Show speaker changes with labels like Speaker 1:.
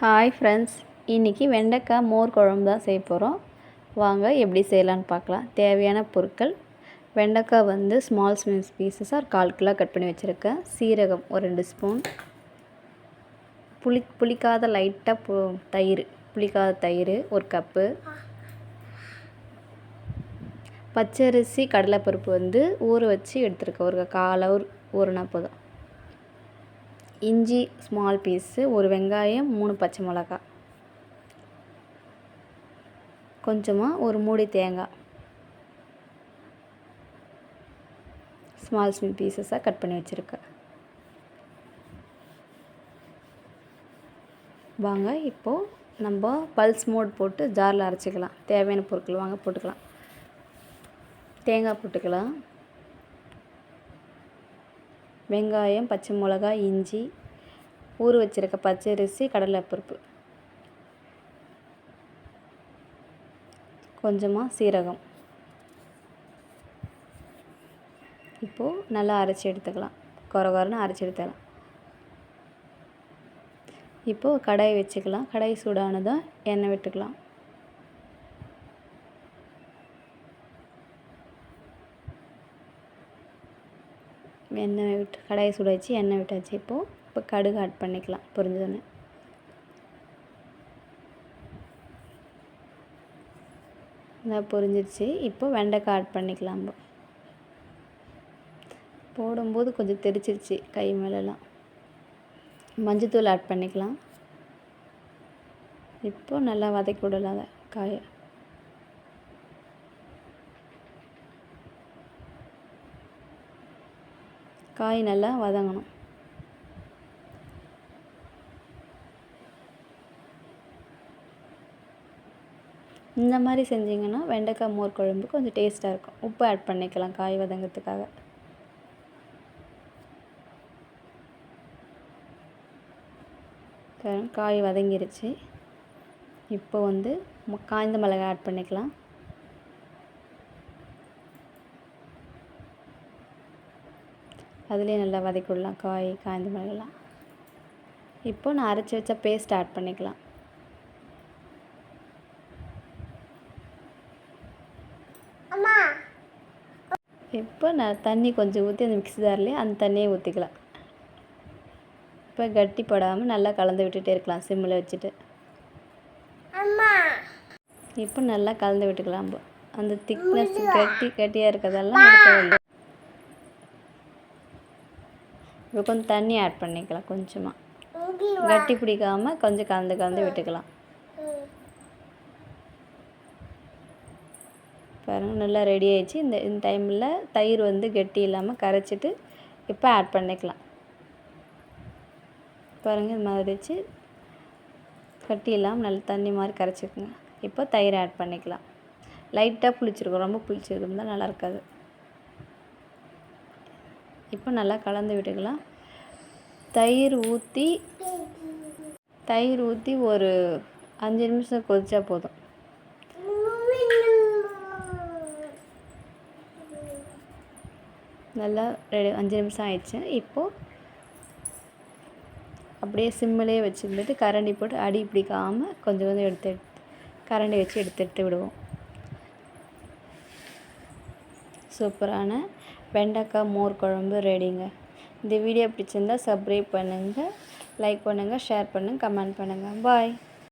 Speaker 1: Hi friends, இன்றைக்கி வெண்டைக்காய் மோர் குழம்பு தான் செய்ய போகிறோம். வாங்க எப்படி செய்யலான்னு பார்க்கலாம். தேவையான பொருட்கள்: வெண்டைக்காய் ஸ்மால் பீசஸாக 1/4 கிலோ கட் பண்ணி வச்சுருக்கேன். சீரகம் ஒரு 2 ஸ்பூன், புளிக்காத லைட்டாக தயிர், புளிக்காத தயிர் 1 கப்பு, பச்சரிசி கடலைப்பருப்பு ஊற வச்சு எடுத்துருக்கேன், ஒரு 1/4 ஹவர் ஊறினா போதும். இஞ்சி ஸ்மால் பீஸு, ஒரு வெங்காயம், 3 பச்சை மிளகாய், கொஞ்சமாக ஒரு மூடி தேங்காய் ஸ்மால் பீசஸாக கட் பண்ணி வச்சுருக்கேன். வாங்க இப்போது நம்ம பல்ஸ் மோட் போட்டு ஜாரில் அரைச்சிக்கலாம். தேவையான பொருட்கள் வாங்க போட்டுக்கலாம். தேங்காய் போட்டுக்கலாம், வெங்காயம், பச்சை மிளகாய், இஞ்சி, ஊற வச்சுருக்க பச்சரிசி கடலைப்பருப்பு, கொஞ்சமாக சீரகம். இப்போது நல்லா அரைச்சி எடுத்துக்கலாம், கொரகொரன்னு அரைச்சி எடுத்துக்கலாம். இப்போது கடாய் வச்சுக்கலாம். கடாய் சூடானதும் எண்ணெய் விட்டுக்கலாம். எண்ணெய் விட்டு கடாயை சூடாச்சு, எண்ணெய் விட்டாச்சு. இப்போ கடுகு ஆட் பண்ணிக்கலாம். பொரிஞ்சோன்னே நல்லா பொரிஞ்சிருச்சு. இப்போ வெண்டைக்காய் ஆட் பண்ணிக்கலாம். போடும்போது கொஞ்சம் தெரிச்சிருச்சு கை மேலெலாம். மஞ்சத்தூள் ஆட் பண்ணிக்கலாம். இப்போ நல்லா வதக்கி விடலாம் காயை. காய் நல்லா வதங்கணும். இந்த மாதிரி செஞ்சிங்கன்னா வெண்டைக்காய் மோர் குழம்பு கொஞ்சம் டேஸ்ட்டாக இருக்கும். உப்பு ஆட் பண்ணிக்கலாம் காய் வதங்கிறதுக்காக. காய் வதங்கிருச்சு. இப்போ காய்ந்த மிளகாய் ஆட் பண்ணிக்கலாம். அதுலேயே நல்லா வதக்கி விடலாம் காய், காய்ந்த மிளகாலாம். இப்போ நான் அரைச்சி வச்ச பேஸ்ட் ஆட் பண்ணிக்கலாம். இப்போ நான் தண்ணி கொஞ்சம் ஊற்றி அந்த மிக்ஸி ஜார்லேயே அந்த தண்ணியை ஊற்றிக்கலாம். இப்போ கட்டி போடாமல் நல்லா கலந்து விட்டுகிட்டே இருக்கலாம் சிம்மில் வச்சுட்டு. இப்போ நல்லா கலந்து விட்டுக்கலாம். அந்த திக்னஸ் கட்டியாக இருக்கிறதெல்லாம் எடுத்து இப்போ கொஞ்சம் தண்ணி ஆட் பண்ணிக்கலாம். கொஞ்சமாக கட்டி பிடிக்காமல் கொஞ்சம் கலந்து விட்டுக்கலாம். பாருங்கள், நல்லா ரெடி ஆயிடுச்சு. இந்த டைமில் தயிர் கட்டி இல்லாமல் கரைச்சிட்டு இப்போ ஆட் பண்ணிக்கலாம். பாருங்கள், இது மாதிரி வச்சு கட்டி இல்லாமல் நல்லா தண்ணி மாதிரி கரைச்சிக்குங்க. இப்போ தயிர் ஆட் பண்ணிக்கலாம். லைட்டாக புளிச்சிருக்கும், ரொம்ப புளிச்சிருக்கும் தான் நல்லா இருக்காது. இப்போ நல்லா கலந்து விட்டுக்கலாம். தயிர் ஊற்றி ஒரு 5 நிமிஷம் கொதிச்சா போதும். நல்லா 5 நிமிஷம் ஆயிடுச்சு. இப்போது அப்படியே சிம்மிலே வச்சுருந்துட்டு கரண்டி போட்டு அடி பிடிக்காமல் கொஞ்சம் எடுத்து கரண்டி வச்சு எடுத்து விடுவோம். சூப்பரான வெண்டைக்காய் மோர் குழம்பு ரெடிங்க. இந்த வீடியோ பிடிச்சிருந்தால் சப்ஸ்கிரைப் பண்ணுங்கள், லைக் பண்ணுங்கள், ஷேர் பண்ணுங்கள், கமெண்ட் பண்ணுங்கள். பாய்.